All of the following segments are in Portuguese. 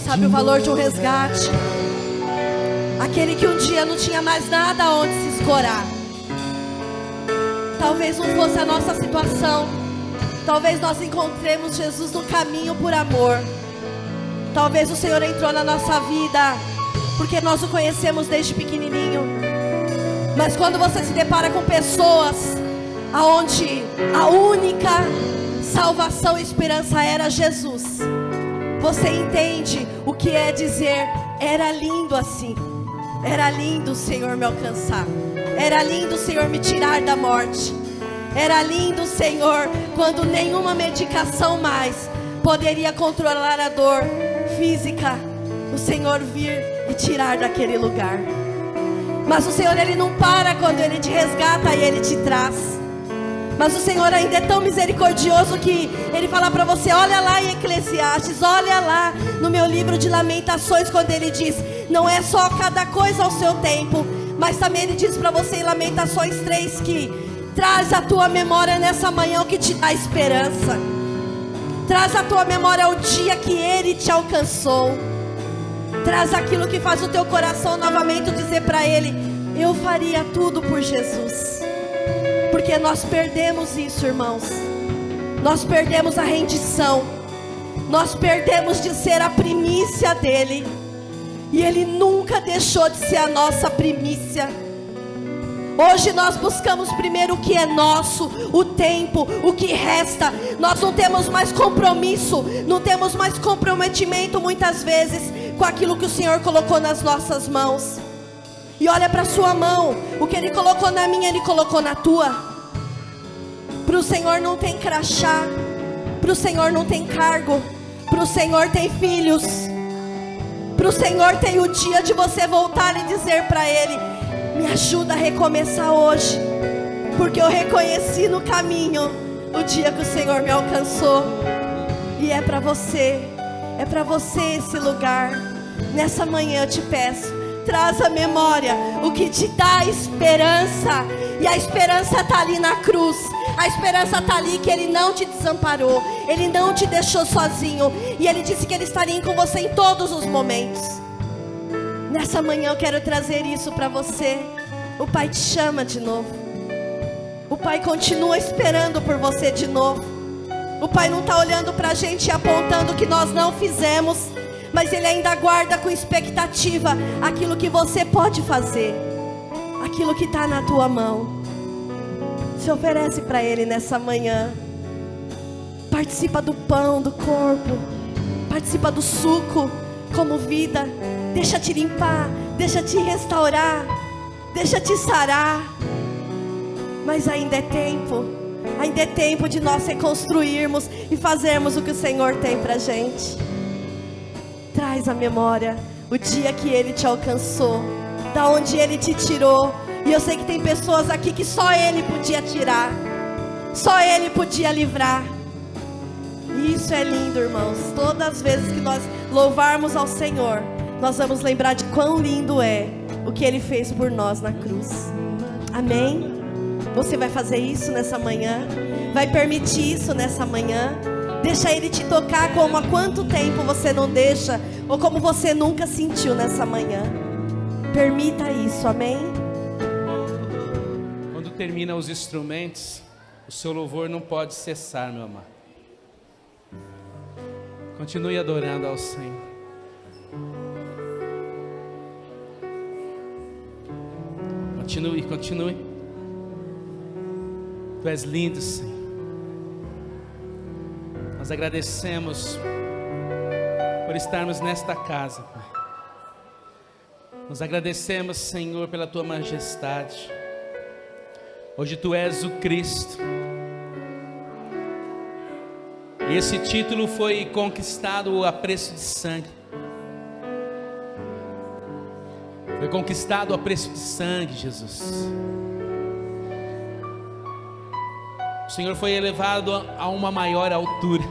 sabe o valor de um resgate. Aquele que um dia não tinha mais nada onde se escorar. Talvez não fosse a nossa situação. Talvez nós encontremos Jesus no caminho por amor. Talvez o Senhor entrou na nossa vida porque nós o conhecemos desde pequenininho. Mas quando você se depara com pessoas aonde a única salvação e esperança era Jesus, você entende o que é dizer: era lindo assim. Era lindo o Senhor me alcançar. Era lindo o Senhor me tirar da morte. Era lindo, Senhor, quando nenhuma medicação mais poderia controlar a dor física, o Senhor vir e tirar daquele lugar. Mas o Senhor, Ele não para quando Ele te resgata e Ele te traz. Mas o Senhor ainda é tão misericordioso que Ele fala para você: olha lá em Eclesiastes, olha lá no meu livro de Lamentações, quando Ele diz: não é só cada coisa ao seu tempo, mas também Ele diz para você em Lamentações 3 que traz à tua memória nessa manhã o que te dá esperança. Traz à tua memória o dia que Ele te alcançou. Traz aquilo que faz o teu coração novamente dizer para Ele: eu faria tudo por Jesus. Porque nós perdemos isso, irmãos. Nós perdemos a rendição. Nós perdemos de ser a primícia dEle. E Ele nunca deixou de ser a nossa primícia. Hoje nós buscamos primeiro o que é nosso, o tempo, o que resta. Nós não temos mais compromisso, não temos mais comprometimento muitas vezes com aquilo que o Senhor colocou nas nossas mãos. E olha para a sua mão, o que Ele colocou na minha, Ele colocou na tua. Para o Senhor não tem crachá, para o Senhor não tem cargo, para o Senhor tem filhos. Para o Senhor tem o dia de você voltar e dizer para Ele: me ajuda a recomeçar hoje, porque eu reconheci no caminho o dia que o Senhor me alcançou. E é para você esse lugar. Nessa manhã eu te peço, traz à memória o que te dá esperança. E a esperança está ali na cruz. A esperança está ali que Ele não te desamparou, Ele não te deixou sozinho. E Ele disse que Ele estaria com você em todos os momentos. Nessa manhã eu quero trazer isso para você. O Pai te chama de novo. O Pai continua esperando por você de novo. O Pai não está olhando para a gente e apontando o que nós não fizemos, mas Ele ainda aguarda com expectativa aquilo que você pode fazer, aquilo que está na tua mão. Se oferece para Ele nessa manhã. Participa do pão, do corpo. Participa do suco como vida. Deixa te limpar, deixa te restaurar, deixa te sarar. Mas ainda é tempo de nós reconstruirmos e fazermos o que o Senhor tem pra gente. Traz à memória o dia que Ele te alcançou, da onde Ele te tirou. E eu sei que tem pessoas aqui que só Ele podia tirar, só Ele podia livrar. E isso é lindo, irmãos. Todas as vezes que nós louvarmos ao Senhor, nós vamos lembrar de quão lindo é o que Ele fez por nós na cruz. Amém? Você vai fazer isso nessa manhã? Vai permitir isso nessa manhã? Deixa Ele te tocar como há quanto tempo você não deixa, ou como você nunca sentiu nessa manhã. Permita isso, amém? Quando termina os instrumentos, o seu louvor não pode cessar, meu amado. Continue adorando ao Senhor. Continue. Tu és lindo, Senhor. Nós agradecemos por estarmos nesta casa, Pai. Nós agradecemos, Senhor, pela Tua majestade. Hoje Tu és o Cristo. E esse título foi conquistado a preço de sangue. Foi conquistado a preço de sangue, Jesus. O Senhor foi elevado a uma maior altura,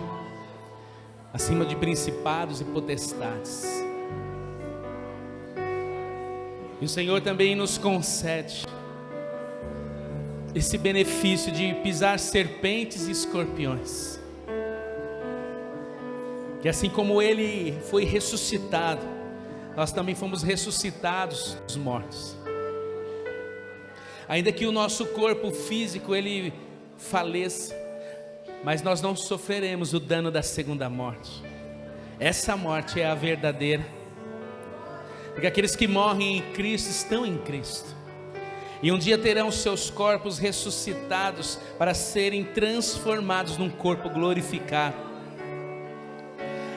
acima de principados e potestades. E o Senhor também nos concede esse benefício de pisar serpentes e escorpiões. que assim como Ele foi ressuscitado, nós também fomos ressuscitados dos mortos. Ainda que o nosso corpo físico ele faleça, mas nós não sofreremos o dano da segunda morte. Essa morte é a verdadeira, porque aqueles que morrem em Cristo estão em Cristo, e um dia terão seus corpos ressuscitados para serem transformados num corpo glorificado.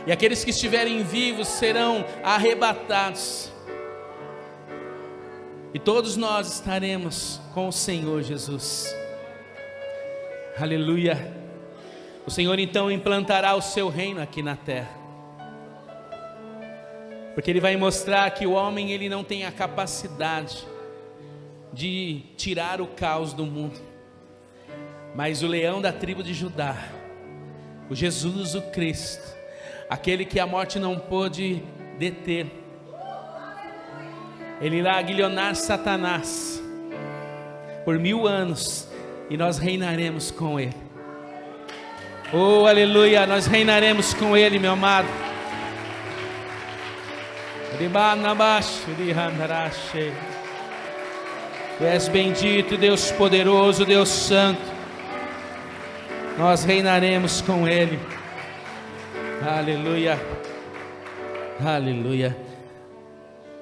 E aqueles que estiverem vivos serão arrebatados, e todos nós estaremos com o Senhor Jesus. Aleluia. O Senhor então implantará o seu reino aqui na terra, porque Ele vai mostrar que o homem ele não tem a capacidade de tirar o caos do mundo, mas o leão da tribo de Judá, o Jesus o Cristo, aquele que a morte não pôde deter, Ele irá aguilhonar Satanás por 1000 anos, e nós reinaremos com Ele. Oh, aleluia, nós reinaremos com Ele, meu amado. Tu és bendito, Deus poderoso, Deus santo. Nós reinaremos com Ele. Aleluia, aleluia.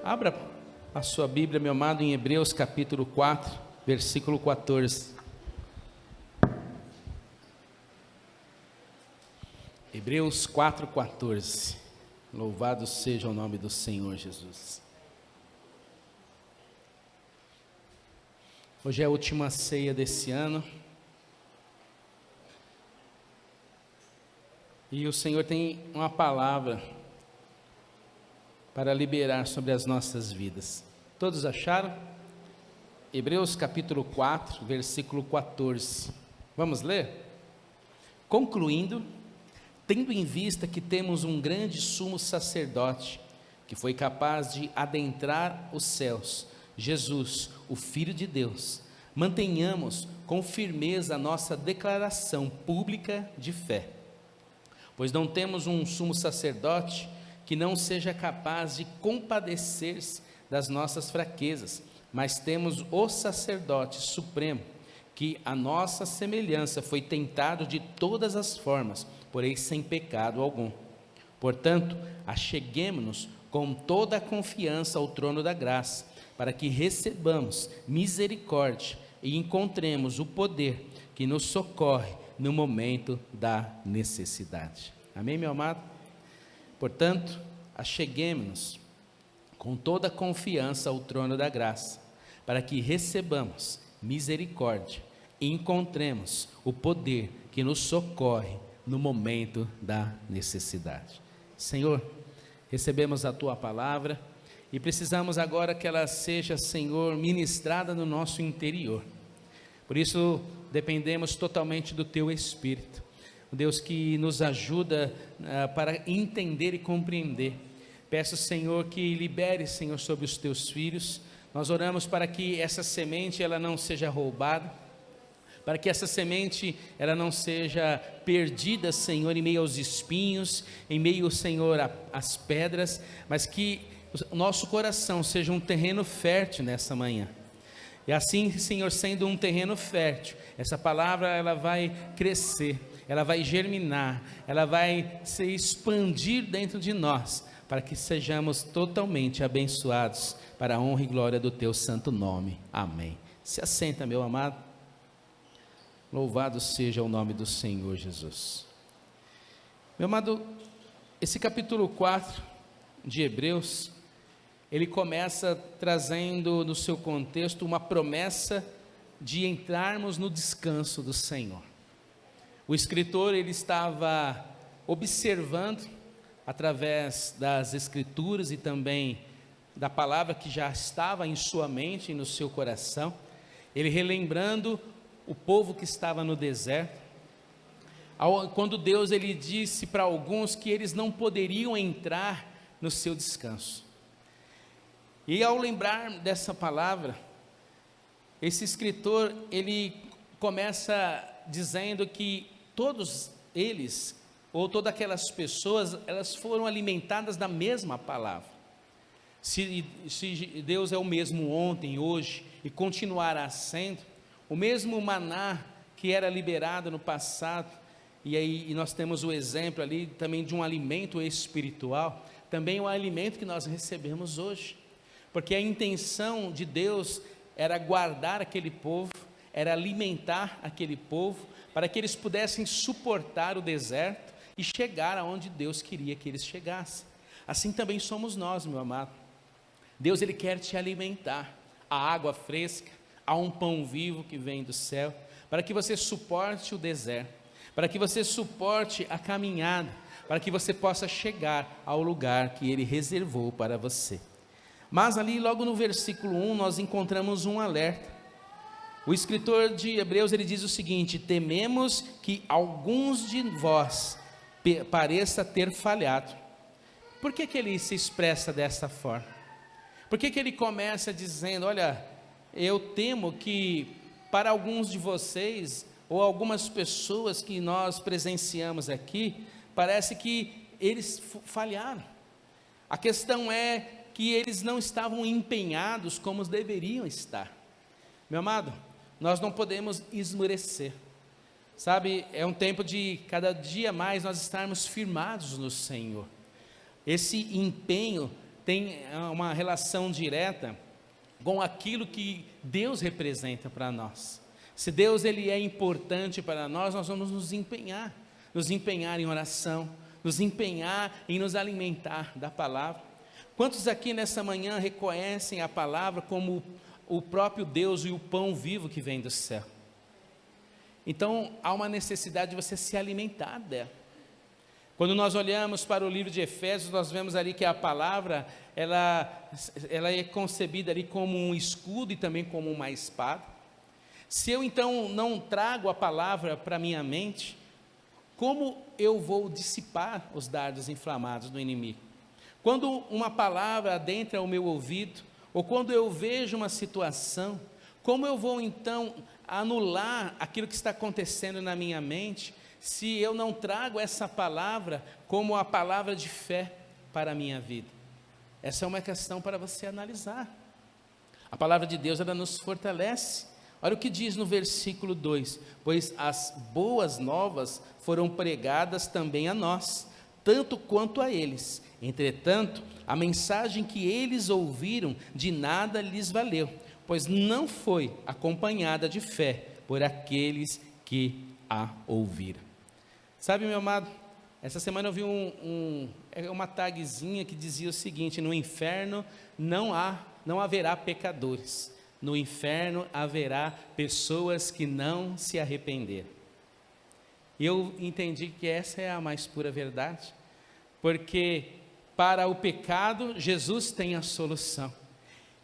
Abra a sua Bíblia, meu amado, em Hebreus capítulo 4, versículo 14. Hebreus 4,14. Louvado seja o nome do Senhor Jesus. Hoje é a última ceia desse ano, e o Senhor tem uma palavra para liberar sobre as nossas vidas. Todos acharam? Hebreus capítulo 4, versículo 14. Vamos ler? Concluindo, tendo em vista que temos um grande sumo sacerdote, que foi capaz de adentrar os céus, Jesus, o Filho de Deus, mantenhamos com firmeza a nossa declaração pública de fé, pois não temos um sumo sacerdote que não seja capaz de compadecer-se das nossas fraquezas, mas temos o sacerdote supremo, que a nossa semelhança foi tentado de todas as formas, porém sem pecado algum. Portanto, acheguemo-nos com toda a confiança ao trono da graça, para que recebamos misericórdia e encontremos o poder que nos socorre no momento da necessidade. Amém, meu amado? Portanto, acheguemo-nos com toda a confiança ao trono da graça, para que recebamos misericórdia e encontremos o poder que nos socorre no momento da necessidade. Senhor, recebemos a Tua palavra e precisamos agora que ela seja, Senhor, ministrada no nosso interior. Por isso, dependemos totalmente do Teu Espírito, o Deus que nos ajuda para entender e compreender. Peço, Senhor, que libere, Senhor, sobre os Teus filhos. Nós oramos para que essa semente ela não seja roubada, para que essa semente ela não seja perdida, Senhor, em meio aos espinhos, em meio, Senhor, às pedras, mas que o nosso coração seja um terreno fértil nessa manhã. E assim, Senhor, sendo um terreno fértil, essa palavra ela vai crescer, ela vai germinar, ela vai se expandir dentro de nós, para que sejamos totalmente abençoados, para a honra e glória do Teu santo nome. Amém. Se assenta, meu amado. Louvado seja o nome do Senhor Jesus. Meu amado, esse capítulo 4 de Hebreus, ele começa trazendo no seu contexto uma promessa de entrarmos no descanso do Senhor. O escritor ele estava observando através das escrituras e também da palavra que já estava em sua mente e no seu coração, ele relembrando o povo que estava no deserto, quando Deus ele disse para alguns que eles não poderiam entrar no seu descanso. E ao lembrar dessa palavra, esse escritor, ele começa dizendo que todos eles ou todas aquelas pessoas, elas foram alimentadas da mesma palavra. Se Deus é o mesmo ontem, hoje e continuará sendo, o mesmo maná que era liberado no passado, e nós temos o exemplo ali também de um alimento espiritual, também o alimento que nós recebemos hoje, porque a intenção de Deus era guardar aquele povo, era alimentar aquele povo, para que eles pudessem suportar o deserto e chegar aonde Deus queria que eles chegassem. Assim também somos nós, meu amado. Deus, Ele quer te alimentar, a água fresca, há um pão vivo que vem do céu, para que você suporte o deserto, para que você suporte a caminhada, para que você possa chegar ao lugar que Ele reservou para você. Mas ali logo no versículo 1 nós encontramos um alerta. O escritor de Hebreus, ele diz o seguinte: tememos que alguns de vós pareça ter falhado. Por que ele se expressa dessa forma? Por que ele começa dizendo, olha, eu temo que para alguns de vocês, ou algumas pessoas que nós presenciamos aqui, parece que eles falharam. A questão é que eles não estavam empenhados como deveriam estar. Meu amado, nós não podemos esmorecer. Sabe, é um tempo de cada dia mais nós estarmos firmados no Senhor. Esse empenho tem uma relação direta com aquilo que Deus representa para nós. Se Deus ele é importante para nós, nós vamos nos empenhar em oração, nos empenhar em nos alimentar da palavra. Quantos aqui nessa manhã reconhecem a palavra como o próprio Deus e o pão vivo que vem do céu? Então há uma necessidade de você se alimentar dela. Quando nós olhamos para o livro de Efésios, nós vemos ali que a palavra, ela é concebida ali como um escudo e também como uma espada. Se eu então não trago a palavra para minha mente, como eu vou dissipar os dardos inflamados do inimigo? Quando uma palavra adentra o meu ouvido, ou quando eu vejo uma situação, como eu vou então anular aquilo que está acontecendo na minha mente, se eu não trago essa palavra como a palavra de fé para a minha vida? Essa é uma questão para você analisar. A palavra de Deus, ela nos fortalece. Olha o que diz no versículo 2: pois as boas novas foram pregadas também a nós, tanto quanto a eles. Entretanto, a mensagem que eles ouviram de nada lhes valeu, pois não foi acompanhada de fé por aqueles que a ouviram. Sabe, meu amado, essa semana eu vi uma tagzinha que dizia o seguinte: no inferno não haverá pecadores, no inferno haverá pessoas que não se arrependeram. Eu entendi que essa é a mais pura verdade, porque para o pecado Jesus tem a solução.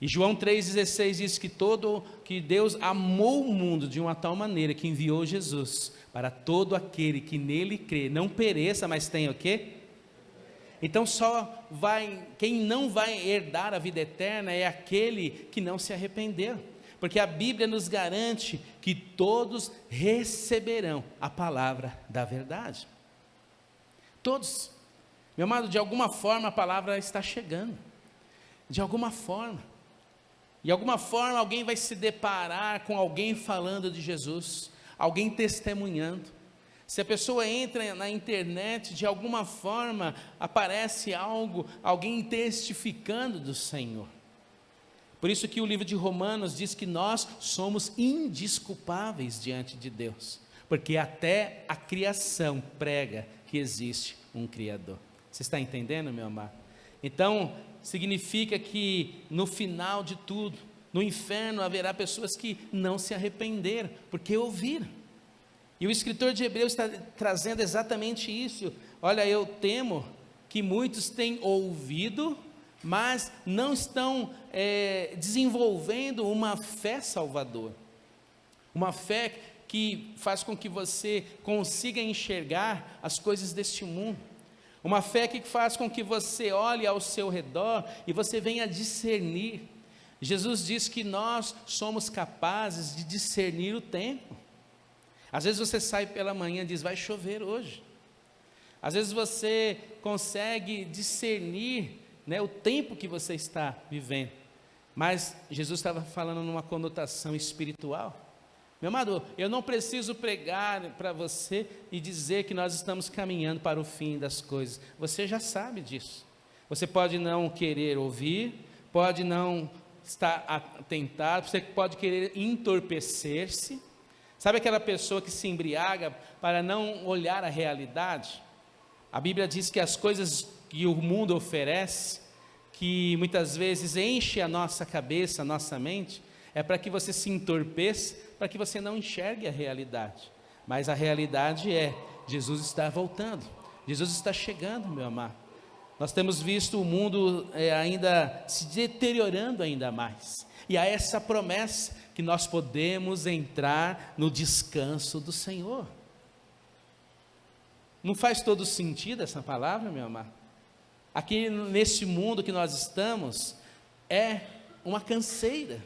E João 3,16 diz que Deus amou o mundo de uma tal maneira que enviou Jesus para todo aquele que nele crê, não pereça, mas tenha o quê? Então quem não vai herdar a vida eterna é aquele que não se arrependeu, porque a Bíblia nos garante que todos receberão a palavra da verdade. Todos, meu amado, de alguma forma a palavra está chegando, de alguma forma. De alguma forma alguém vai se deparar com alguém falando de Jesus, alguém testemunhando. Se a pessoa entra na internet, de alguma forma aparece alguém testificando do Senhor. Por isso que o livro de Romanos diz que nós somos indesculpáveis diante de Deus, porque até a criação prega que existe um Criador. Você está entendendo, meu amado? Então, significa que no final de tudo, no inferno haverá pessoas que não se arrependeram, porque ouviram. E o escritor de Hebreus está trazendo exatamente isso. Olha, eu temo que muitos têm ouvido, mas não estão desenvolvendo uma fé salvadora, uma fé que faz com que você consiga enxergar as coisas deste mundo, uma fé que faz com que você olhe ao seu redor e você venha discernir. Jesus diz que nós somos capazes de discernir o tempo. Às vezes você sai pela manhã e diz, vai chover hoje. Às vezes você consegue discernir, né, o tempo que você está vivendo, mas Jesus estava falando numa conotação espiritual. Meu amado, eu não preciso pregar para você e dizer que nós estamos caminhando para o fim das coisas. Você já sabe disso. Você pode não querer ouvir, pode não estar atentado, você pode querer entorpecer-se. Sabe aquela pessoa que se embriaga para não olhar a realidade? A Bíblia diz que as coisas que o mundo oferece, que muitas vezes enche a nossa cabeça, a nossa mente, é para que você se entorpeça, para que você não enxergue a realidade. Mas a realidade é, Jesus está voltando, Jesus está chegando, meu amado. Nós temos visto o mundo ainda se deteriorando ainda mais, e há essa promessa que nós podemos entrar no descanso do Senhor. Não faz todo sentido essa palavra, meu amado? Aqui nesse mundo que nós estamos, é uma canseira.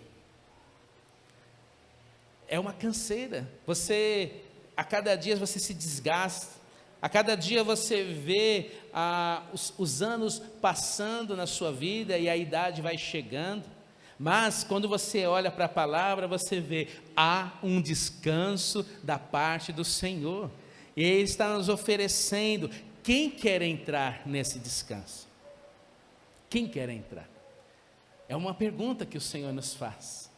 É uma canseira. A cada dia você se desgasta, a cada dia você vê os anos passando na sua vida e a idade vai chegando, mas quando você olha para a palavra, você vê, há um descanso da parte do Senhor, e Ele está nos oferecendo. Quem quer entrar nesse descanso? Quem quer entrar? É uma pergunta que o Senhor nos faz,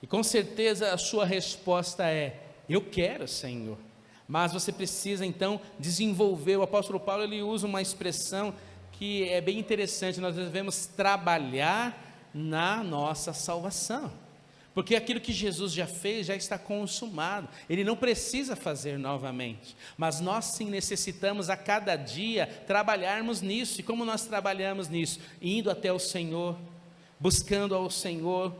e com certeza a sua resposta é, eu quero, Senhor. Mas você precisa então desenvolver. O apóstolo Paulo, ele usa uma expressão que é bem interessante: nós devemos trabalhar na nossa salvação, porque aquilo que Jesus já fez já está consumado, Ele não precisa fazer novamente, mas nós sim necessitamos a cada dia trabalharmos nisso. E como nós trabalhamos nisso? Indo até o Senhor, buscando ao Senhor,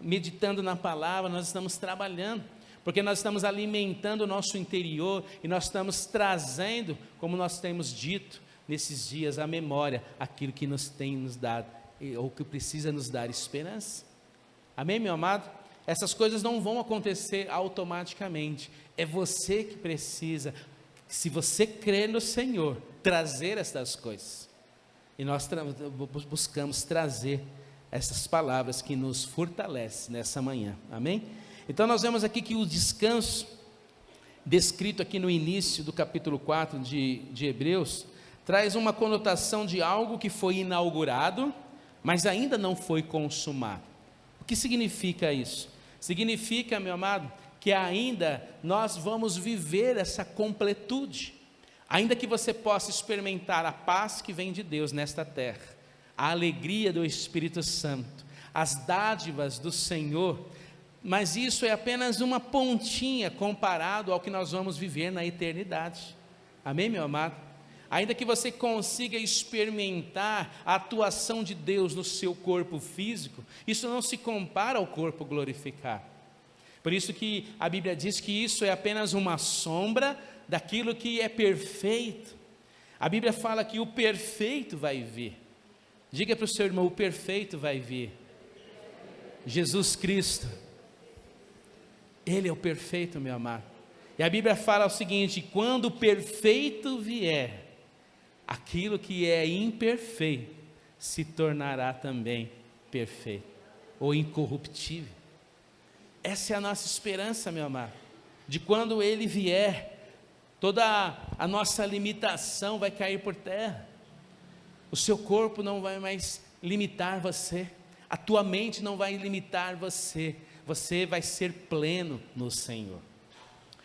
meditando na palavra. Nós estamos trabalhando, porque nós estamos alimentando o nosso interior, e nós estamos trazendo, como nós temos dito nesses dias, à memória, aquilo que nos dado, ou que precisa nos dar esperança. Amém, meu amado? Essas coisas não vão acontecer automaticamente, é você que precisa, se você crer no Senhor, trazer essas coisas, e nós buscamos trazer essas palavras que nos fortalecem nessa manhã, amém? Então nós vemos aqui que o descanso, descrito aqui no início do capítulo 4 de Hebreus, traz uma conotação de algo que foi inaugurado, mas ainda não foi consumado. O que significa isso? Significa, meu amado, que ainda nós vamos viver essa completude, ainda que você possa experimentar a paz que vem de Deus nesta terra, a alegria do Espírito Santo, as dádivas do Senhor, mas isso é apenas uma pontinha comparado ao que nós vamos viver na eternidade. Amém, meu amado? Ainda que você consiga experimentar a atuação de Deus no seu corpo físico, isso não se compara ao corpo glorificado. Por isso que a Bíblia diz que isso é apenas uma sombra daquilo que é perfeito. A Bíblia fala que o perfeito vai vir. Diga para o seu irmão, o perfeito vai vir. Jesus Cristo, Ele é o perfeito, meu amado. E a Bíblia fala o seguinte: quando o perfeito vier, aquilo que é imperfeito se tornará também perfeito, ou incorruptível. Essa é a nossa esperança, meu amado, de quando Ele vier, toda a nossa limitação vai cair por terra, o seu corpo não vai mais limitar você, a tua mente não vai limitar você, você vai ser pleno no Senhor.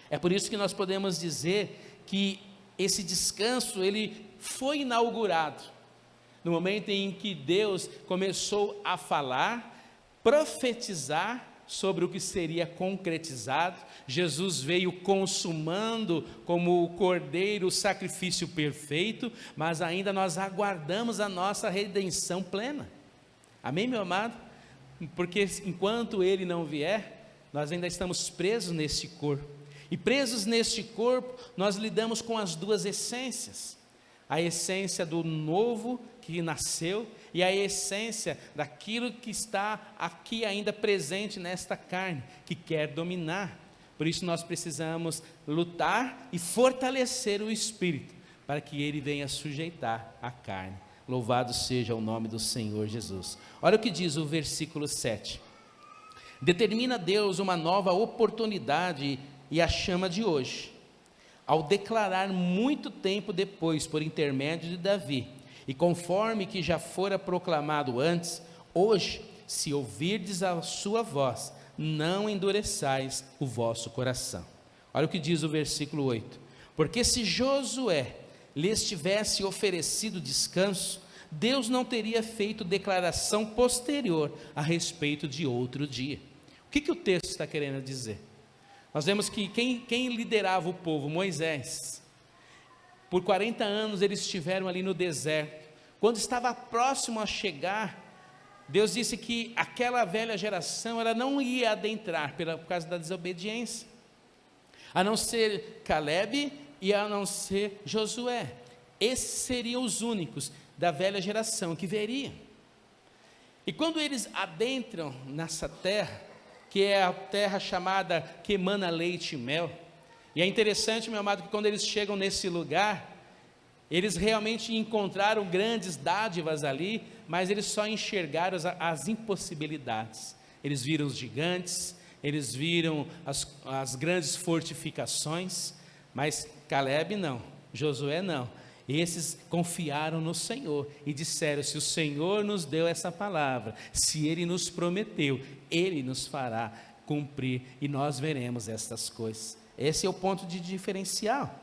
É por isso que nós podemos dizer que esse descanso, ele foi inaugurado no momento em que Deus começou a falar, profetizar sobre o que seria concretizado. Jesus veio consumando como o cordeiro o sacrifício perfeito, mas ainda nós aguardamos a nossa redenção plena. Amém, meu amado? Porque enquanto Ele não vier, nós ainda estamos presos neste corpo, e presos neste corpo, nós lidamos com as duas essências, a essência do novo que nasceu, e a essência daquilo que está aqui ainda presente nesta carne, que quer dominar. Por isso nós precisamos lutar e fortalecer o Espírito, para que ele venha sujeitar a carne. Louvado seja o nome do Senhor Jesus. Olha o que diz o versículo 7. Determina Deus uma nova oportunidade e a chama de hoje, ao declarar muito tempo depois, por intermédio de Davi, e conforme que já fora proclamado antes, hoje, se ouvirdes a sua voz, não endureçais o vosso coração. Olha o que diz o versículo 8. Porque se Josué lhes tivesse oferecido descanso, Deus não teria feito declaração posterior a respeito de outro dia. O que o texto está querendo dizer? Nós vemos que quem liderava o povo? Moisés. Por 40 anos eles estiveram ali no deserto. Quando estava próximo a chegar, Deus disse que aquela velha geração, ela não ia adentrar por causa da desobediência, a não ser Caleb e a não ser Josué. Esses seriam os únicos da velha geração que veriam. E quando eles adentram nessa terra, que é a terra chamada que emana leite e mel, e é interessante, meu amado, que quando eles chegam nesse lugar, eles realmente encontraram grandes dádivas ali, mas eles só enxergaram as impossibilidades. Eles viram os gigantes, eles viram as grandes fortificações, mas Caleb não, Josué não. Esses confiaram no Senhor e disseram: se o Senhor nos deu essa palavra, se Ele nos prometeu, Ele nos fará cumprir e nós veremos estas coisas. Esse é o ponto de diferencial.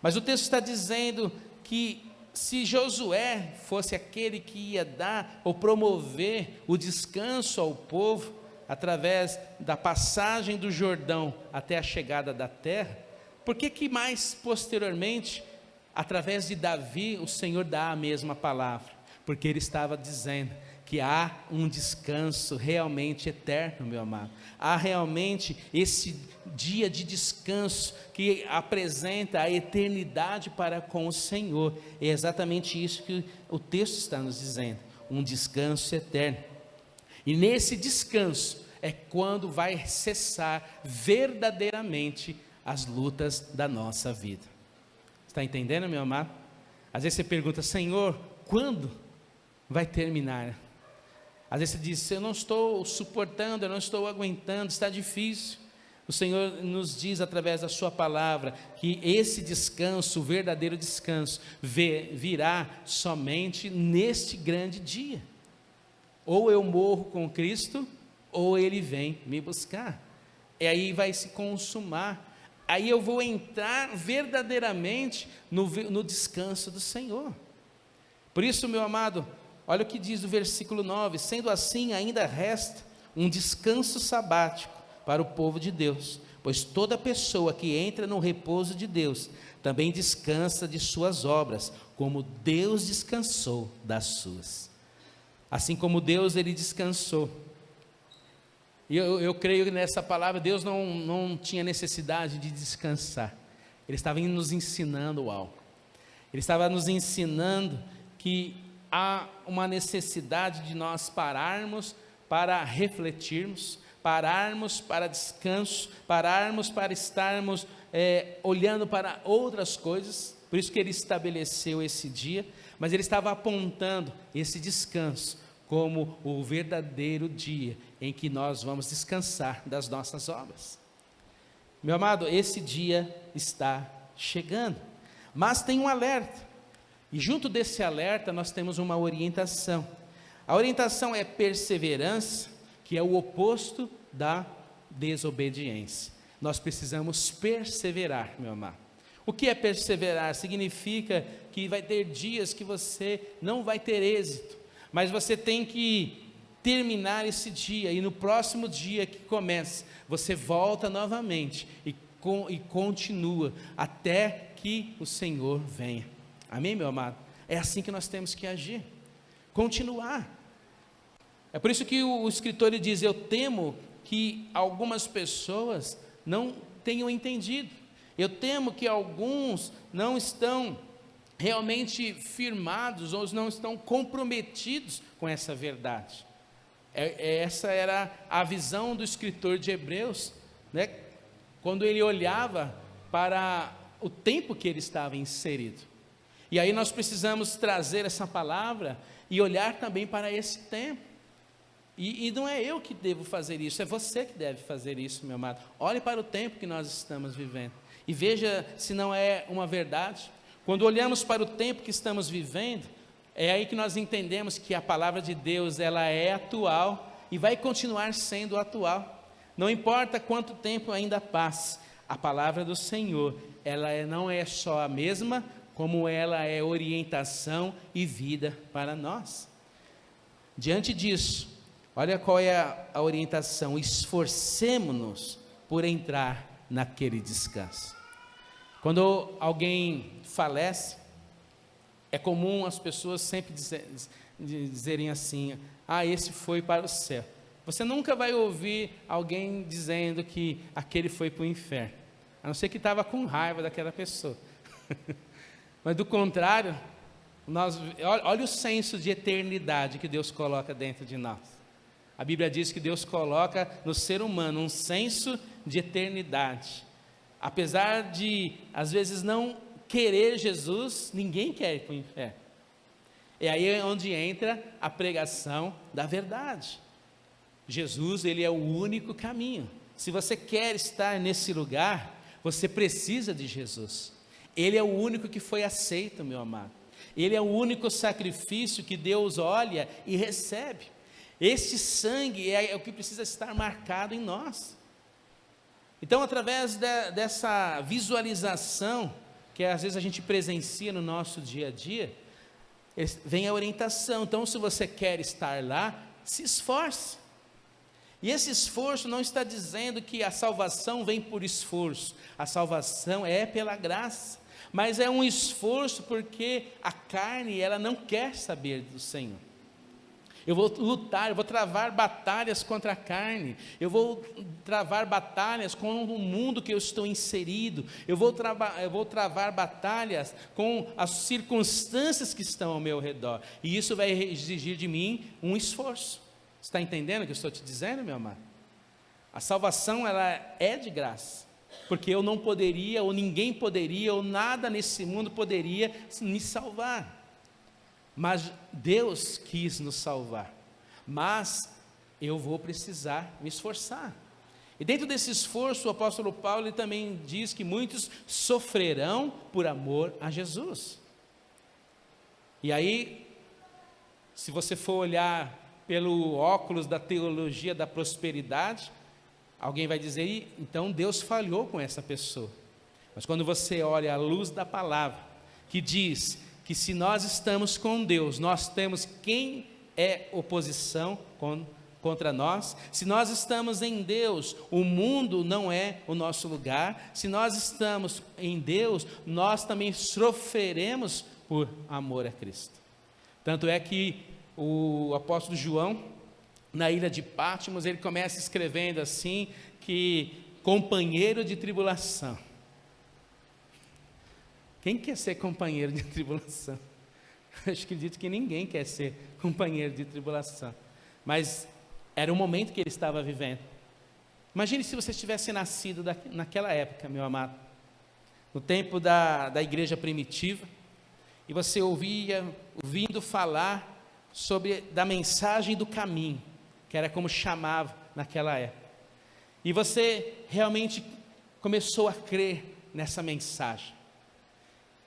Mas o texto está dizendo que se Josué fosse aquele que ia dar ou promover o descanso ao povo, através da passagem do Jordão até a chegada da terra, por que mais posteriormente, através de Davi, o Senhor dá a mesma palavra? Porque ele estava dizendo que há um descanso realmente eterno, meu amado. Há realmente esse dia de descanso que apresenta a eternidade para com o Senhor. É exatamente isso que o texto está nos dizendo, um descanso eterno. E nesse descanso é quando vai cessar verdadeiramente as lutas da nossa vida. Está entendendo, meu amado? Às vezes você pergunta: Senhor, quando vai terminar? Às vezes você diz: eu não estou suportando, eu não estou aguentando, está difícil. O Senhor nos diz através da sua palavra que esse descanso, o verdadeiro descanso, virá somente neste grande dia. Ou eu morro com Cristo, ou Ele vem me buscar. E aí vai se consumar. Aí eu vou entrar verdadeiramente no descanso do Senhor. Por isso, meu amado, olha o que diz o versículo 9: sendo assim, ainda resta um descanso sabático para o povo de Deus, pois toda pessoa que entra no repouso de Deus, também descansa de suas obras, como Deus descansou das suas. Assim como Deus, Ele descansou. E eu creio que nessa palavra Deus não tinha necessidade de descansar. Ele estava nos ensinando algo. Ele estava nos ensinando que há uma necessidade de nós pararmos para refletirmos, pararmos para descanso, pararmos para estarmos olhando para outras coisas. Por isso que Ele estabeleceu esse dia, mas Ele estava apontando esse descanso como o verdadeiro dia em que nós vamos descansar das nossas obras. Meu amado, esse dia está chegando, mas tem um alerta, e junto desse alerta nós temos uma orientação. A orientação é perseverança, que é o oposto da desobediência. Nós precisamos perseverar, meu amado. O que é perseverar? Significa que vai ter dias que você não vai ter êxito, mas você tem que terminar esse dia, e no próximo dia que começa, você volta novamente e continua até que o Senhor venha. Amém, meu amado? É assim que nós temos que agir, continuar. É por isso que o escritor ele diz: eu temo que algumas pessoas não tenham entendido, eu temo que alguns não estão realmente firmados, ou não estão comprometidos com essa verdade. Essa era a visão do escritor de Hebreus, né? Quando ele olhava para o tempo que ele estava inserido. E aí nós precisamos trazer essa palavra e olhar também para esse tempo. E não é eu que devo fazer isso, é você que deve fazer isso, meu amado. Olhe para o tempo que nós estamos vivendo e veja se não é uma verdade. Quando olhamos para o tempo que estamos vivendo, é aí que nós entendemos que a palavra de Deus, ela é atual e vai continuar sendo atual. Não importa quanto tempo ainda passe, a palavra do Senhor, ela não é só a mesma, como ela é orientação e vida para nós. Diante disso, olha qual é a orientação: esforcemo-nos por entrar naquele descanso. Quando alguém falece, é comum as pessoas sempre dizerem assim: esse foi para o céu. Você nunca vai ouvir alguém dizendo que aquele foi para o inferno, a não ser que estava com raiva daquela pessoa. Mas do contrário, olha o senso de eternidade que Deus coloca dentro de nós. A Bíblia diz que Deus coloca no ser humano um senso de eternidade. Apesar de, às vezes, não querer Jesus, ninguém quer ir para o inferno. É aí onde entra a pregação da verdade. Jesus, ele é o único caminho. Se você quer estar nesse lugar, você precisa de Jesus. Ele é o único que foi aceito, meu amado. Ele é o único sacrifício que Deus olha e recebe. Este sangue é o que precisa estar marcado em nós. Então, através dessa visualização, que às vezes a gente presencia no nosso dia a dia, vem a orientação. Então, se você quer estar lá, se esforce. E esse esforço não está dizendo que a salvação vem por esforço. A salvação é pela graça. Mas é um esforço porque a carne, ela não quer saber do Senhor. Eu vou lutar, eu vou travar batalhas contra a carne, eu vou travar batalhas com o mundo que eu estou inserido, eu vou travar batalhas com as circunstâncias que estão ao meu redor, e isso vai exigir de mim um esforço. Você está entendendo o que eu estou te dizendo, meu amado? A salvação, ela é de graça, porque eu não poderia, ou ninguém poderia, ou nada nesse mundo poderia me salvar. Mas Deus quis nos salvar, mas eu vou precisar me esforçar. E dentro desse esforço, o apóstolo Paulo ele também diz que muitos sofrerão por amor a Jesus. E aí, se você for olhar pelo óculos da teologia da prosperidade, alguém vai dizer: então Deus falhou com essa pessoa. Mas quando você olha à luz da palavra, que diz que se nós estamos com Deus, nós temos quem é oposição contra nós. Se nós estamos em Deus, o mundo não é o nosso lugar. Se nós estamos em Deus, nós também sofreremos por amor a Cristo. Tanto é que o apóstolo João, na ilha de Patmos, ele começa escrevendo assim, que companheiro de tribulação. Quem quer ser companheiro de tribulação? Eu acredito que ninguém quer ser companheiro de tribulação. Mas era o momento que ele estava vivendo. Imagine se você tivesse nascido naquela época, meu amado, no tempo da igreja primitiva, e você ouvindo falar da mensagem do caminho, que era como chamava naquela época. E você realmente começou a crer nessa mensagem.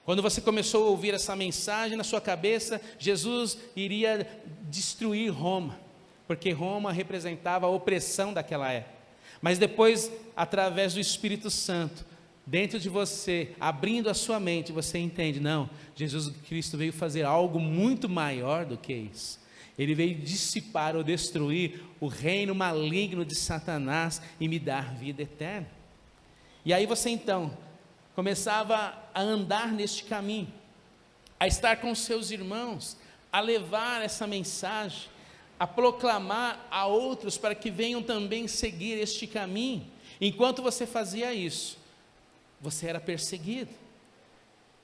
Quando você começou a ouvir essa mensagem na sua cabeça, Jesus iria destruir Roma, porque Roma representava a opressão daquela época. Mas depois, através do Espírito Santo, dentro de você, abrindo a sua mente, você entende: não, Jesus Cristo veio fazer algo muito maior do que isso. Ele veio dissipar ou destruir o reino maligno de Satanás e me dar vida eterna. E aí você então começava a andar neste caminho, a estar com seus irmãos, a levar essa mensagem, a proclamar a outros para que venham também seguir este caminho. Enquanto você fazia isso, você era perseguido.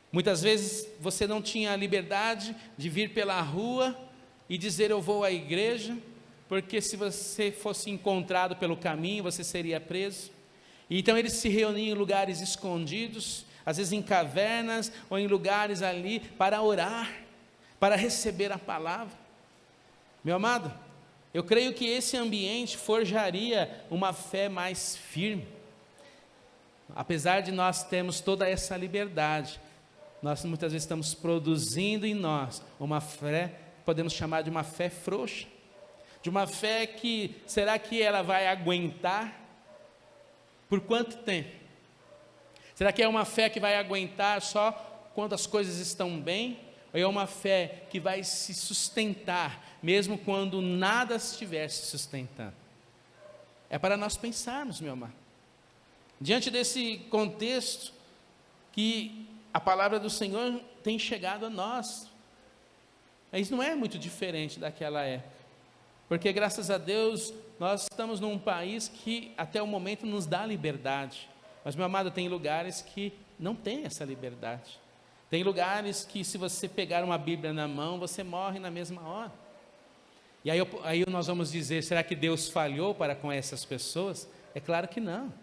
Muitas vezes você não tinha a liberdade de vir pela rua e dizer: eu vou à igreja, porque se você fosse encontrado pelo caminho, você seria preso. Então eles se reuniam em lugares escondidos, às vezes em cavernas ou em lugares ali para orar, para receber a palavra. Meu amado, eu creio que esse ambiente forjaria uma fé mais firme. Apesar de nós termos toda essa liberdade, nós muitas vezes estamos produzindo em nós uma fé, podemos chamar de uma fé frouxa, de uma fé que, será que ela vai aguentar? Por quanto tempo? Será que é uma fé que vai aguentar só quando as coisas estão bem? Ou é uma fé que vai se sustentar, mesmo quando nada estiver se sustentando? É para nós pensarmos, meu amado. Diante desse contexto, que a palavra do Senhor tem chegado a nós, isso não é muito diferente daquela época, porque graças a Deus, nós estamos num país que até o momento nos dá liberdade, mas meu amado, tem lugares que não tem essa liberdade, tem lugares que se você pegar uma Bíblia na mão, você morre na mesma hora. E aí nós vamos dizer, será que Deus falhou para com essas pessoas? É claro que não.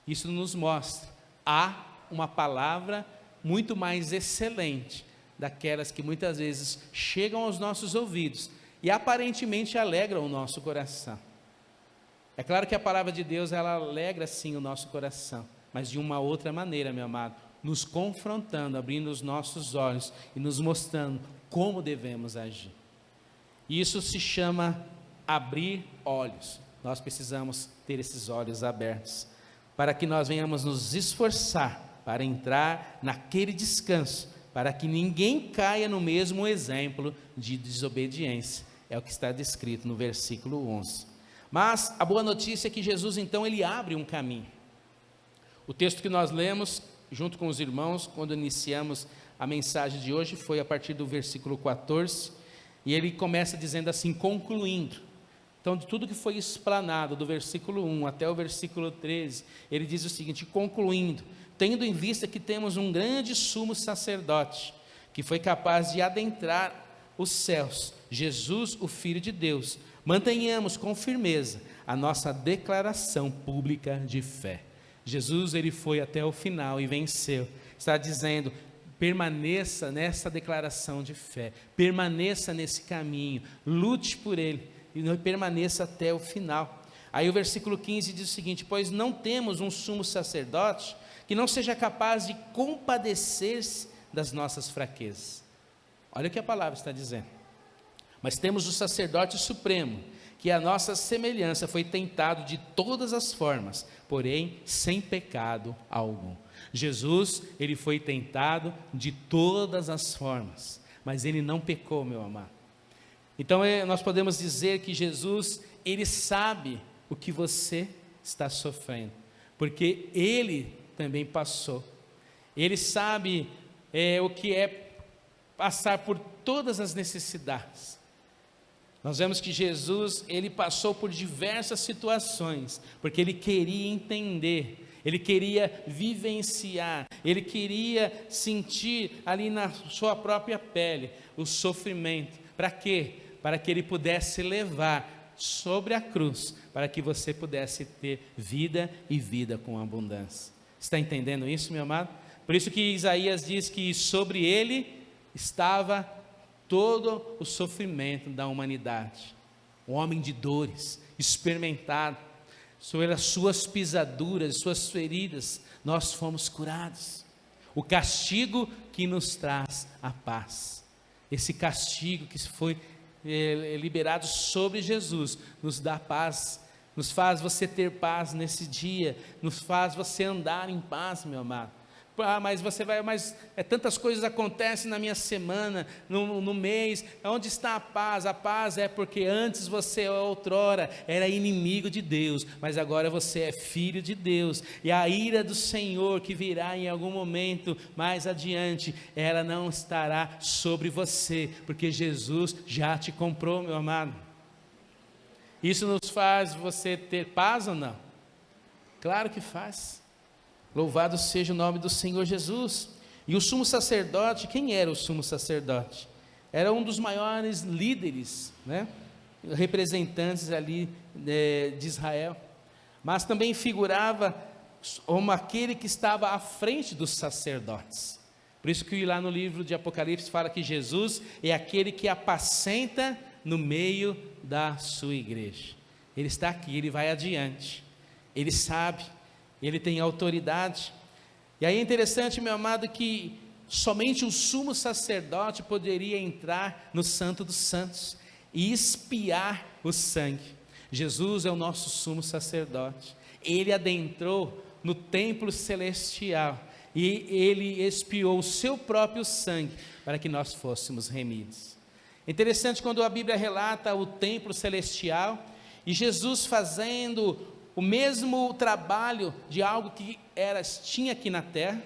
Isso nos mostra, há uma palavra muito mais excelente, daquelas que muitas vezes chegam aos nossos ouvidos, e aparentemente alegram o nosso coração. É claro que a palavra de Deus, ela alegra sim o nosso coração, mas de uma outra maneira, meu amado, nos confrontando, abrindo os nossos olhos e nos mostrando como devemos agir. Isso se chama abrir olhos. Nós precisamos ter esses olhos abertos, para que nós venhamos nos esforçar para entrar naquele descanso, para que ninguém caia no mesmo exemplo de desobediência. É o que está descrito no versículo 11. Mas a boa notícia é que Jesus, então, ele abre um caminho. O texto que nós lemos, junto com os irmãos, quando iniciamos a mensagem de hoje, foi a partir do versículo 14, e ele começa dizendo assim, concluindo. Então, de tudo que foi explanado, do versículo 1 até o versículo 13, ele diz o seguinte, concluindo, tendo em vista que temos um grande sumo sacerdote, que foi capaz de adentrar os céus, Jesus, o Filho de Deus, mantenhamos com firmeza a nossa declaração pública de fé. Jesus, ele foi até o final e venceu. Está dizendo, permaneça nessa declaração de fé, permaneça nesse caminho, lute por ele, e permaneça até o final. Aí o versículo 15 diz o seguinte, pois não temos um sumo sacerdote que não seja capaz de compadecer-se das nossas fraquezas. Olha o que a palavra está dizendo. Mas temos o sacerdote supremo, que a nossa semelhança foi tentado de todas as formas, porém sem pecado algum. Jesus, ele foi tentado de todas as formas, mas ele não pecou, meu amado. Então nós podemos dizer que Jesus, ele sabe o que você está sofrendo, porque ele também passou. Ele sabe o que é passar por todas as necessidades. Nós vemos que Jesus, ele passou por diversas situações, porque ele queria entender, ele queria vivenciar, ele queria sentir ali na sua própria pele o sofrimento. Para quê? Para que ele pudesse levar sobre a cruz, para que você pudesse ter vida e vida com abundância. Está entendendo isso, meu amado? Por isso que Isaías diz que sobre ele estava todo o sofrimento da humanidade, um homem de dores, experimentado, sobre as suas pisaduras, suas feridas, nós fomos curados. O castigo que nos traz a paz, esse castigo que foi liberado sobre Jesus, nos dá paz, nos faz você ter paz nesse dia, nos faz você andar em paz, meu amado. Mas você vai, tantas coisas acontecem na minha semana, no mês, onde está a paz? A paz é porque antes você outrora era inimigo de Deus, mas agora você é filho de Deus, e a ira do Senhor que virá em algum momento mais adiante, ela não estará sobre você, porque Jesus já te comprou, meu amado. Isso nos faz você ter paz ou não? Claro que faz. Louvado seja o nome do Senhor Jesus. E o sumo sacerdote, quem era o sumo sacerdote? Era um dos maiores líderes, né? Representantes ali de Israel, mas também figurava como aquele que estava à frente dos sacerdotes. Por isso que lá no livro de Apocalipse fala que Jesus é aquele que apacenta no meio da sua igreja. Ele está aqui, ele vai adiante, ele sabe, ele tem autoridade. E aí é interessante, meu amado, que somente o sumo sacerdote poderia entrar no Santo dos Santos e espiar o sangue. Jesus é o nosso sumo sacerdote. Ele adentrou no templo celestial e ele expiou o seu próprio sangue para que nós fôssemos remidos. É interessante quando a Bíblia relata o templo celestial e Jesus fazendo o mesmo trabalho de algo que tinha aqui na terra.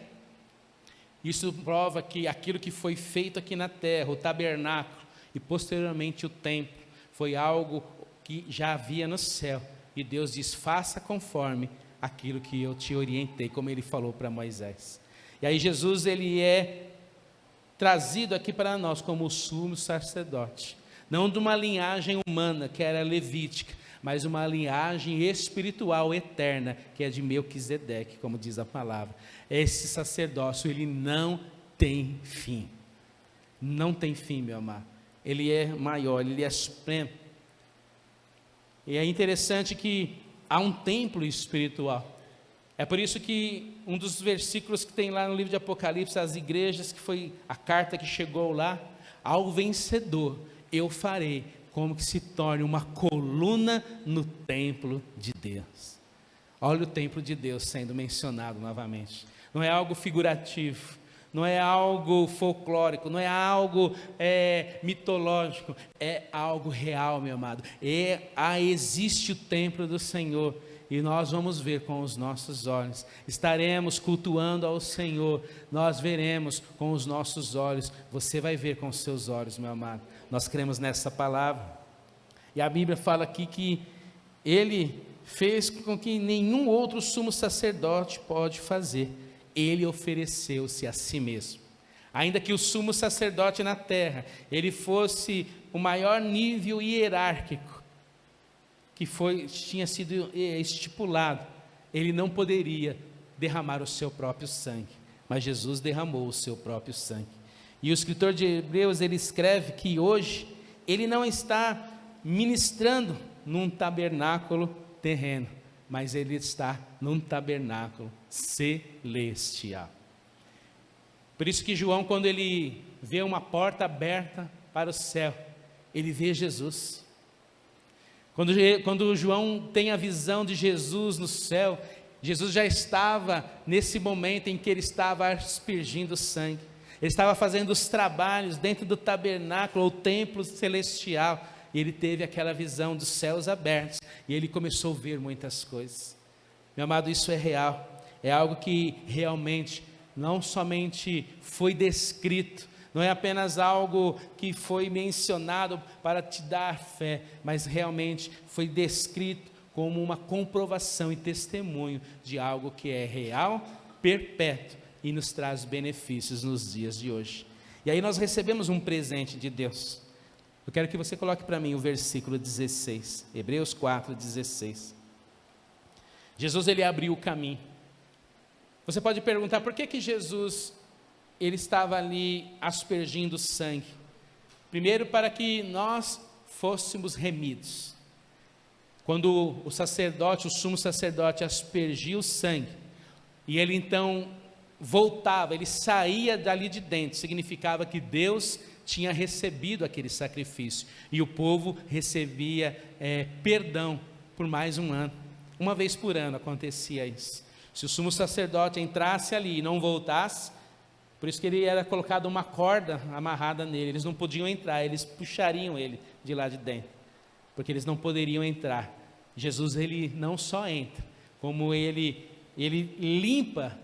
Isso prova que aquilo que foi feito aqui na terra, o tabernáculo e posteriormente o templo, foi algo que já havia no céu. E Deus diz: faça conforme aquilo que eu te orientei, como ele falou para Moisés. E aí Jesus, ele é trazido aqui para nós como o sumo sacerdote, não de uma linhagem humana que era levítica, mas uma linhagem espiritual eterna, que é de Melquisedeque, como diz a palavra. Esse sacerdócio, ele não tem fim. Não tem fim, meu amado. Ele é maior, ele é supremo. E é interessante que há um templo espiritual. É por isso que um dos versículos que tem lá no livro de Apocalipse, as igrejas, que foi a carta que chegou lá: ao vencedor eu farei como que se torne uma coluna no templo de Deus. Olha o templo de Deus sendo mencionado novamente. Não é algo figurativo, não é algo folclórico, não é algo mitológico, é algo real, meu amado. Existe o templo do Senhor e nós vamos ver com os nossos olhos. Estaremos cultuando ao Senhor, nós veremos com os nossos olhos, você vai ver com os seus olhos, meu amado. Nós cremos nessa palavra. E a Bíblia fala aqui que ele fez com que nenhum outro sumo sacerdote pode fazer. Ele ofereceu-se a si mesmo. Ainda que o sumo sacerdote na terra, ele fosse o maior nível hierárquico que tinha sido estipulado, ele não poderia derramar o seu próprio sangue, mas Jesus derramou o seu próprio sangue. E o escritor de Hebreus, ele escreve que hoje ele não está ministrando num tabernáculo terreno, mas ele está num tabernáculo celestial. Por isso que João, quando ele vê uma porta aberta para o céu, ele vê Jesus. Quando João tem a visão de Jesus no céu, Jesus já estava nesse momento em que ele estava aspergindo sangue. Ele estava fazendo os trabalhos dentro do tabernáculo, ou templo celestial, e ele teve aquela visão dos céus abertos, e ele começou a ver muitas coisas. Meu amado, isso é real, é algo que realmente não somente foi descrito, não é apenas algo que foi mencionado para te dar fé, mas realmente foi descrito como uma comprovação e testemunho de algo que é real, perpétuo e nos traz benefícios nos dias de hoje. E aí nós recebemos um presente de Deus. Eu quero que você coloque para mim o versículo 16, Hebreus 4:16. Jesus, ele abriu o caminho. Você pode perguntar, por que Jesus, ele estava ali aspergindo sangue? Primeiro, para que nós fôssemos remidos. Quando o sacerdote, o sumo sacerdote, aspergia o sangue, e ele então voltava, ele saía dali de dentro, significava que Deus tinha recebido aquele sacrifício, e o povo recebia perdão por mais um ano. Uma vez por ano acontecia isso. Se o sumo sacerdote entrasse ali e não voltasse, por isso que ele era colocado uma corda amarrada nele, eles não podiam entrar, eles puxariam ele de lá de dentro, porque eles não poderiam entrar. Jesus, ele não só entra, como ele limpa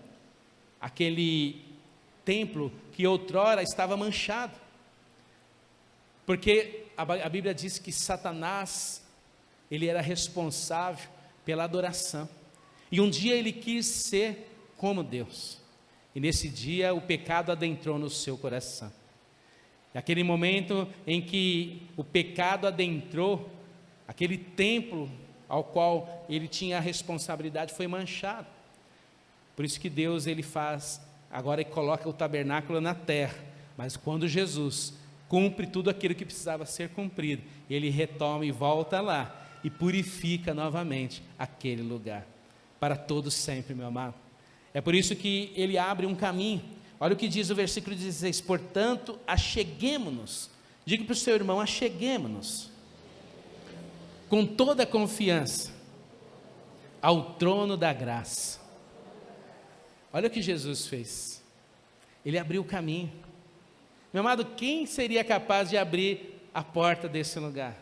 aquele templo que outrora estava manchado, porque a Bíblia diz que Satanás, ele era responsável pela adoração, e um dia ele quis ser como Deus, e nesse dia o pecado adentrou no seu coração. Naquele momento em que o pecado adentrou, aquele templo ao qual ele tinha a responsabilidade foi manchado. Por isso que Deus, ele faz, agora ele coloca o tabernáculo na terra, mas quando Jesus cumpre tudo aquilo que precisava ser cumprido, ele retoma e volta lá, e purifica novamente aquele lugar, para todos sempre, meu amado. É por isso que ele abre um caminho. Olha o que diz o versículo 16: portanto, acheguemo-nos, diga para o seu irmão, acheguemo-nos, com toda a confiança, ao trono da graça. Olha o que Jesus fez, ele abriu o caminho. Meu amado, quem seria capaz de abrir a porta desse lugar?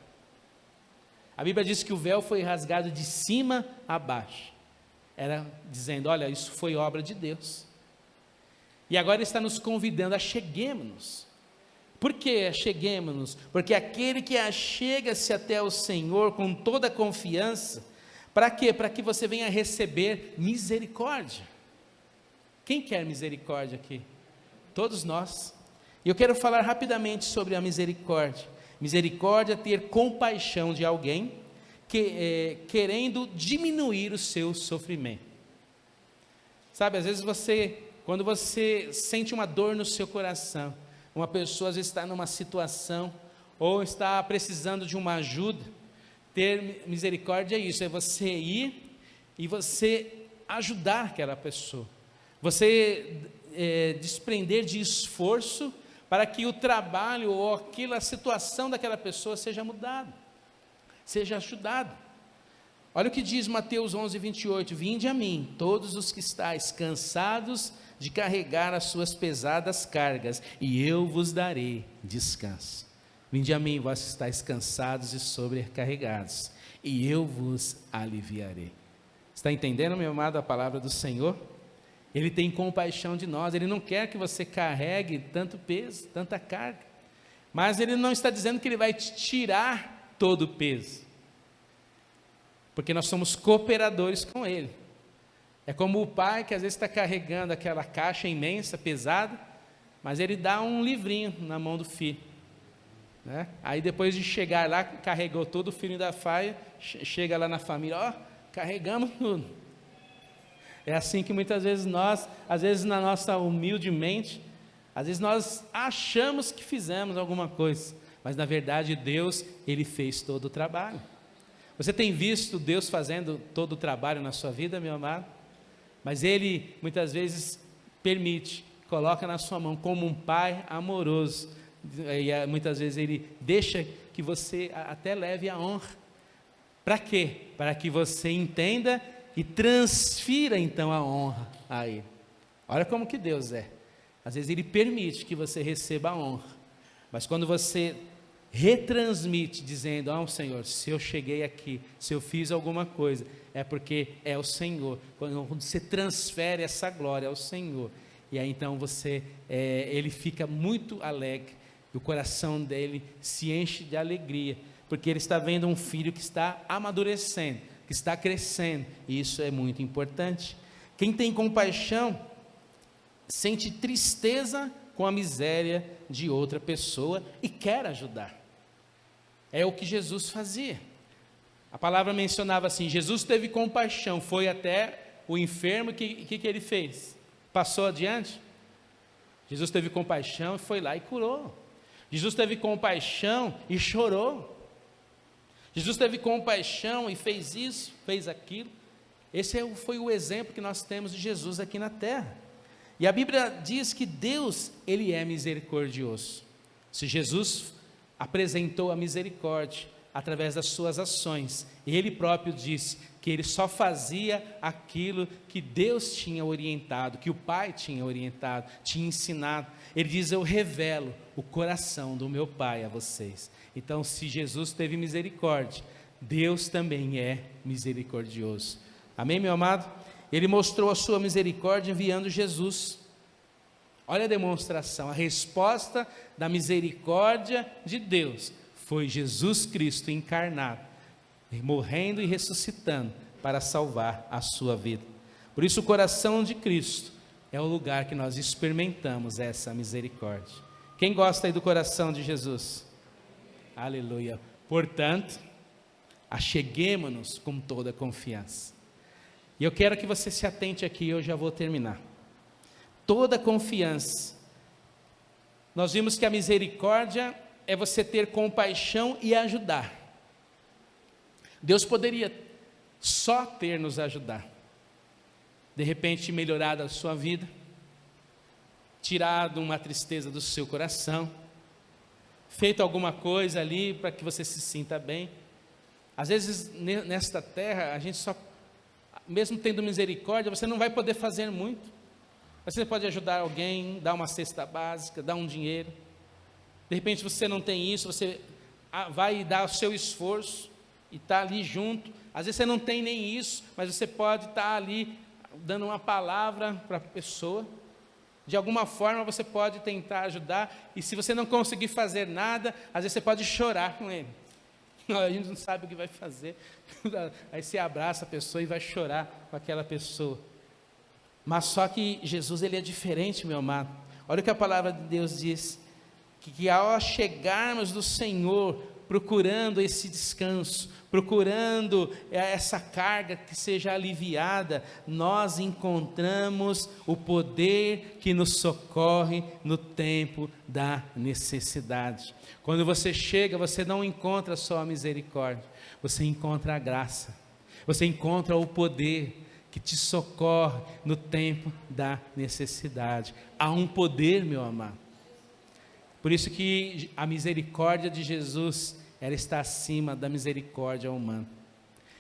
A Bíblia diz que o véu foi rasgado de cima a baixo, era dizendo, olha, isso foi obra de Deus, e agora Ele está nos convidando, acheguemo-nos. Por que acheguemo-nos? Porque aquele que achega-se até o Senhor com toda a confiança, para quê? Para que você venha receber misericórdia. Quem quer misericórdia aqui? Todos nós. E eu quero falar rapidamente sobre a misericórdia. Misericórdia é ter compaixão de alguém querendo diminuir o seu sofrimento. Sabe, às vezes quando você sente uma dor no seu coração, uma pessoa às vezes está numa situação, ou está precisando de uma ajuda, ter misericórdia é isso, é você ir e você ajudar aquela pessoa, você desprender de esforço, para que o trabalho ou a situação daquela pessoa seja mudada, seja ajudada. Olha o que diz Mateus 11:28, vinde a mim, todos os que estáis cansados de carregar as suas pesadas cargas, e eu vos darei descanso. Vinde a mim, vós que estáis cansados e sobrecarregados, e eu vos aliviarei. Está entendendo, meu amado, a palavra do Senhor? Ele tem compaixão de nós, Ele não quer que você carregue tanto peso, tanta carga, mas Ele não está dizendo que Ele vai te tirar todo o peso, porque nós somos cooperadores com Ele. É como o pai que às vezes está carregando aquela caixa imensa, pesada, mas ele dá um livrinho na mão do filho, né? Aí depois de chegar lá, carregou todo o filho da faia, chega lá na família, ó, carregamos tudo. É assim que muitas vezes nós, às vezes na nossa humilde mente, às vezes nós achamos que fizemos alguma coisa, mas na verdade Deus, Ele fez todo o trabalho. Você tem visto Deus fazendo todo o trabalho na sua vida, meu amado? Mas Ele muitas vezes permite, coloca na sua mão como um pai amoroso, e muitas vezes Ele deixa que você até leve a honra. Para quê? Para que você entenda e transfira então a honra a Ele. Olha como que Deus é. Às vezes Ele permite que você receba a honra, mas quando você retransmite dizendo, Senhor, se eu cheguei aqui, se eu fiz alguma coisa, é porque é o Senhor. Quando você transfere essa glória ao Senhor, e aí então Ele fica muito alegre, e o coração dele se enche de alegria, porque ele está vendo um filho que está amadurecendo, que está crescendo, e isso é muito importante. Quem tem compaixão, sente tristeza com a miséria de outra pessoa e quer ajudar. É o que Jesus fazia. A palavra mencionava assim, Jesus teve compaixão, foi até o enfermo, o que ele fez? Passou adiante? Jesus teve compaixão e foi lá e curou. Jesus teve compaixão e chorou. Jesus teve compaixão e fez isso, fez aquilo. Esse foi o exemplo que nós temos de Jesus aqui na terra. E a Bíblia diz que Deus, Ele é misericordioso. Se Jesus apresentou a misericórdia através das suas ações, Ele próprio disse que Ele só fazia aquilo que Deus tinha orientado, que o Pai tinha orientado, tinha ensinado. Ele diz, eu revelo o coração do meu Pai a vocês. Então, se Jesus teve misericórdia, Deus também é misericordioso. Amém, meu amado? Ele mostrou a sua misericórdia enviando Jesus. Olha a demonstração, a resposta da misericórdia de Deus foi Jesus Cristo encarnado, morrendo e ressuscitando para salvar a sua vida. Por isso o coração de Cristo é o lugar que nós experimentamos essa misericórdia. Quem gosta aí do coração de Jesus? Aleluia. Portanto, acheguemo-nos com toda a confiança. E eu quero que você se atente aqui, eu já vou terminar. Toda confiança. Nós vimos que a misericórdia é você ter compaixão e ajudar. Deus poderia só ter nos ajudar. De repente melhorado a sua vida, tirado uma tristeza do seu coração, feito alguma coisa ali para que você se sinta bem. Às vezes nesta terra, a gente só, mesmo tendo misericórdia, você não vai poder fazer muito. Você pode ajudar alguém, dar uma cesta básica, dar um dinheiro. De repente você não tem isso, você vai dar o seu esforço e está ali junto. Às vezes você não tem nem isso, mas você pode estar ali dando uma palavra para a pessoa. De alguma forma você pode tentar ajudar, e se você não conseguir fazer nada, às vezes você pode chorar com ele. A gente não sabe o que vai fazer. Aí você abraça a pessoa e vai chorar com aquela pessoa. Mas só que Jesus, ele é diferente, meu amado. Olha o que a palavra de Deus diz, que ao chegarmos do Senhor, procurando esse descanso, procurando essa carga que seja aliviada, nós encontramos o poder que nos socorre no tempo da necessidade. Quando você chega, você não encontra só a misericórdia, você encontra a graça, você encontra o poder que te socorre no tempo da necessidade. Há um poder, meu amado. Por isso que a misericórdia de Jesus, ela está acima da misericórdia humana.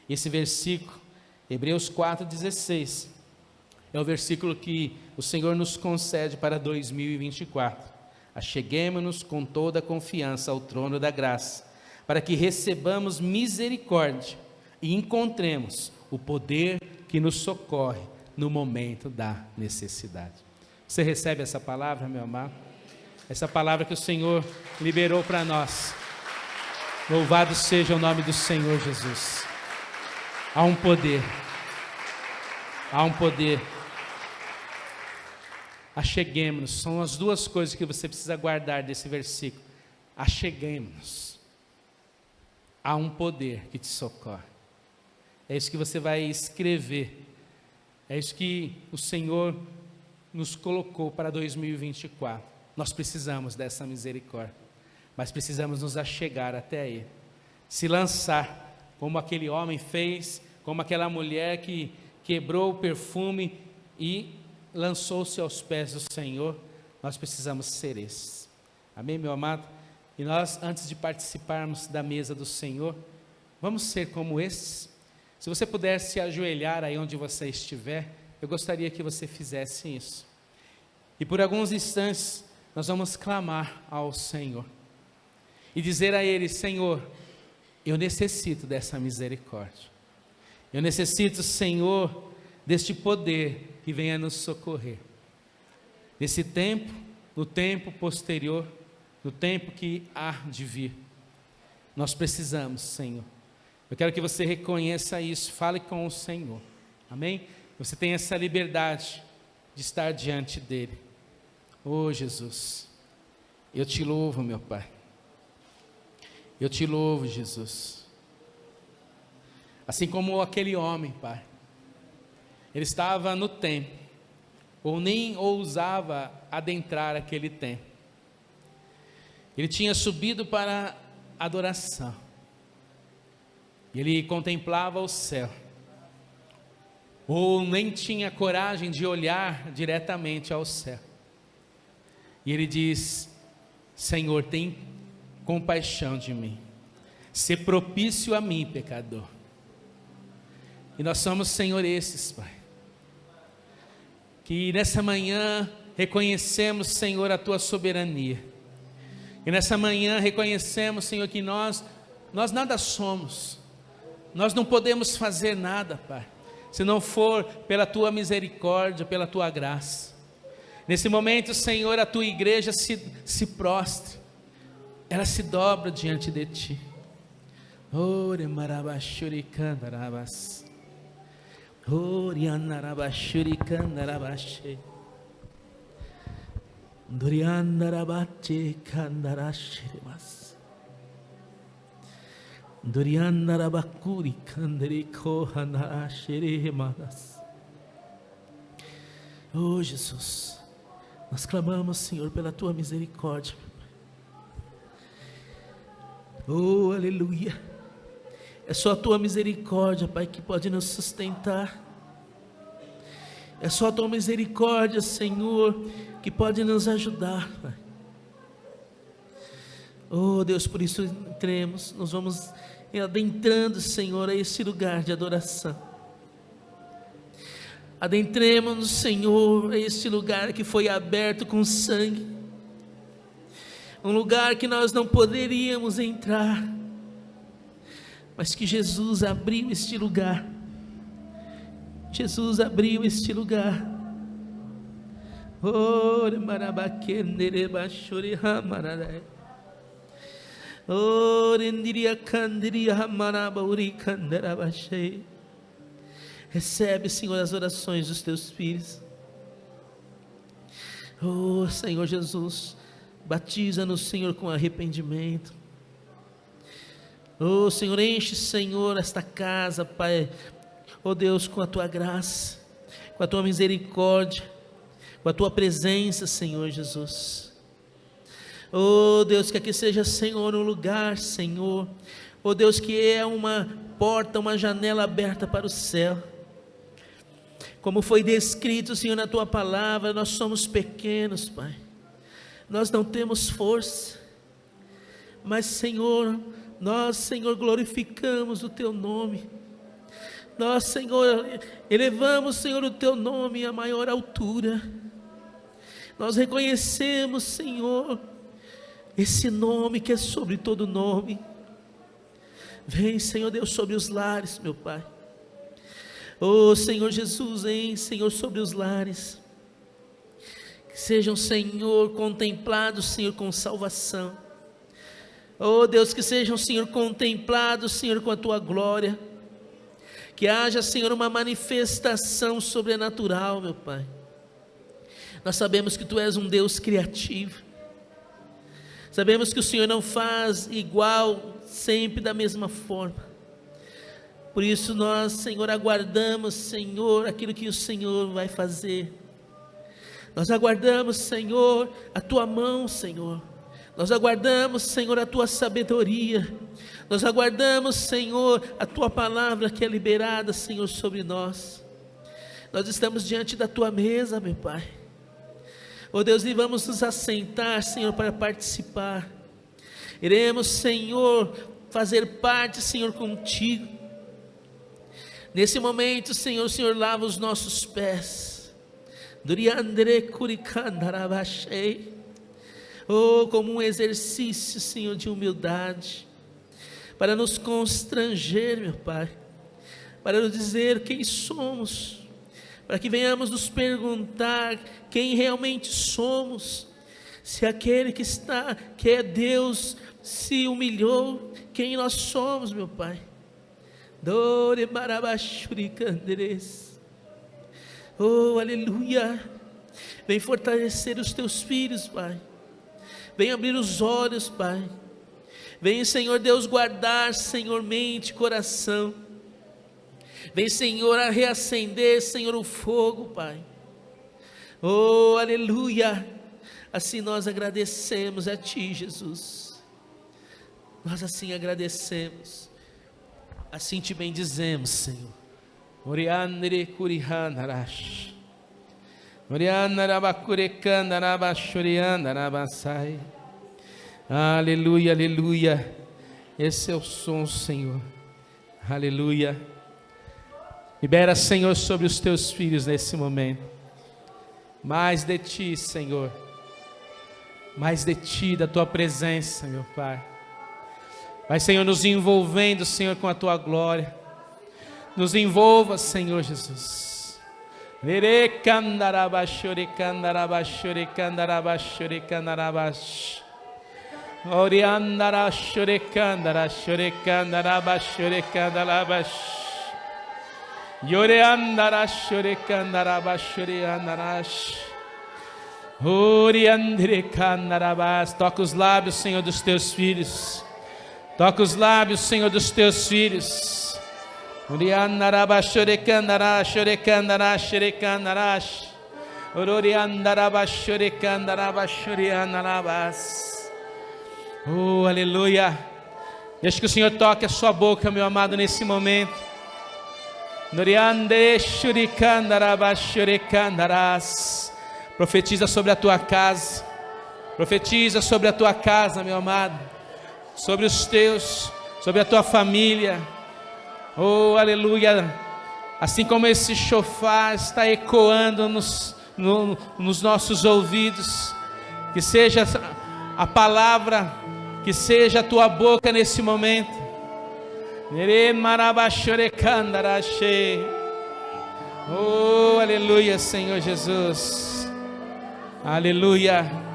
Esse versículo, Hebreus 4,16, é o versículo que o Senhor nos concede para 2024. Acheguemo-nos com toda a confiança ao trono da graça, para que recebamos misericórdia e encontremos o poder que nos socorre no momento da necessidade. Você recebe essa palavra, meu amado? Essa palavra que o Senhor liberou para nós. Louvado seja o nome do Senhor Jesus. Há um poder. Há um poder. Acheguemos-nos. São as duas coisas que você precisa guardar desse versículo. Acheguemos-nos. Há um poder que te socorre. É isso que você vai escrever. É isso que o Senhor nos colocou para 2024. Nós precisamos dessa misericórdia, mas precisamos nos achegar até Ele, se lançar, como aquele homem fez, como aquela mulher que quebrou o perfume e lançou-se aos pés do Senhor. Nós precisamos ser esses. Amém, meu amado? E nós, antes de participarmos da mesa do Senhor, vamos ser como esses. Se você puder se ajoelhar aí onde você estiver, eu gostaria que você fizesse isso. E por alguns instantes, nós vamos clamar ao Senhor e dizer a Ele: Senhor, eu necessito dessa misericórdia. Eu necessito, Senhor, deste poder que venha nos socorrer. Nesse tempo, no tempo posterior, no tempo que há de vir, nós precisamos, Senhor. Eu quero que você reconheça isso, fale com o Senhor, amém? Você tem essa liberdade de estar diante dEle. Oh Jesus, eu te louvo, meu Pai, eu te louvo, Jesus. Assim como aquele homem, Pai, ele estava no templo, ou nem ousava adentrar aquele templo. Ele tinha subido para a adoração, ele contemplava o céu, ou nem tinha coragem de olhar diretamente ao céu. E ele diz: Senhor, tem compaixão de mim, sê propício a mim, pecador. E nós somos, Senhor, esses, Pai, que nessa manhã reconhecemos, Senhor, a Tua soberania. E nessa manhã reconhecemos, Senhor, que nós nada somos. Nós não podemos fazer nada, Pai, se não for pela Tua misericórdia, pela Tua graça. Nesse momento, Senhor, a Tua igreja se prostra, ela se dobra diante de Ti. Ore marabashurikandarabas, ore anarabashurikandarabashe, duriandarabate kandarashirimas. Doriandarabakuri kandere kohana xeremanas. Oh Jesus, nós clamamos, Senhor, pela tua misericórdia. Oh, aleluia. É só a tua misericórdia, Pai, que pode nos sustentar. É só a tua misericórdia, Senhor, que pode nos ajudar, Pai. Oh Deus, por isso entremos, nós vamos adentrando, Senhor, a esse lugar de adoração. Adentremos, Senhor, a esse lugar que foi aberto com sangue. Um lugar que nós não poderíamos entrar, mas que Jesus abriu este lugar. Jesus abriu este lugar. Oh, recebe, Senhor, as orações dos teus filhos. Oh, Senhor Jesus, batiza-nos, Senhor, com arrependimento. Oh, Senhor, enche, Senhor, esta casa, Pai, oh Deus, com a tua graça, com a tua misericórdia, com a tua presença, Senhor Jesus. Oh Deus, que aqui seja, Senhor, um lugar, Senhor, oh Deus, que é uma porta, uma janela aberta para o céu. Como foi descrito, Senhor, na tua palavra, nós somos pequenos, Pai, nós não temos força, mas, Senhor, nós, Senhor, glorificamos o teu nome. Nós, Senhor, elevamos, Senhor, o teu nome à maior altura. Nós reconhecemos, Senhor, esse nome que é sobre todo nome. Vem, Senhor Deus, sobre os lares, meu Pai. Oh, Senhor Jesus, vem, Senhor, sobre os lares. Que sejam, Senhor, contemplados, Senhor, com salvação. Oh, Deus, que sejam, Senhor, contemplados, Senhor, com a tua glória. Que haja, Senhor, uma manifestação sobrenatural, meu Pai. Nós sabemos que tu és um Deus criativo. Sabemos que o Senhor não faz igual, sempre da mesma forma. Por isso nós, Senhor, aguardamos, Senhor, aquilo que o Senhor vai fazer. Nós aguardamos, Senhor, a tua mão, Senhor. Nós aguardamos, Senhor, a tua sabedoria. Nós aguardamos, Senhor, a tua palavra que é liberada, Senhor, sobre nós. Nós estamos diante da tua mesa, meu Pai. Oh Deus, e vamos nos assentar, Senhor, para participar. Iremos, Senhor, fazer parte, Senhor, contigo. Nesse momento, Senhor, o Senhor lava os nossos pés. Oh, como um exercício, Senhor, de humildade, para nos constranger, meu Pai, para nos dizer quem somos, para que venhamos nos perguntar quem realmente somos. Se aquele que é Deus, se humilhou, quem nós somos, meu Pai. Oh, aleluia. Vem fortalecer os teus filhos, Pai. Vem abrir os olhos, Pai. Vem, Senhor Deus, guardar, Senhor, mente, coração. Vem, Senhor, a reacender, Senhor, o fogo, Pai. Oh, aleluia. Assim nós agradecemos a Ti, Jesus. Nós assim agradecemos. Assim Te bendizemos, Senhor. Oriandere kurihanarash. Orianarabakurekandarabashuriandarabasai. Aleluia, aleluia. Esse é o som, Senhor. Aleluia. Libera, Senhor, sobre os teus filhos nesse momento. Mais de Ti, Senhor. Mais de Ti, da Tua presença, meu Pai. Vai, Senhor, nos envolvendo, Senhor, com a Tua glória. Nos envolva, Senhor Jesus. Toca os lábios, Senhor, dos teus filhos. Toca os lábios, Senhor, dos teus filhos. Oh, aleluia. Deixa que o Senhor toque a sua boca, meu amado, nesse momento. Profetiza sobre a tua casa. Profetiza sobre a tua casa, meu amado. Sobre os teus, sobre a tua família. Oh, aleluia. Assim como esse shofar está ecoando nos nossos ouvidos, que seja a palavra, que seja a tua boca nesse momento. Oh, aleluia, Senhor Jesus. Aleluia.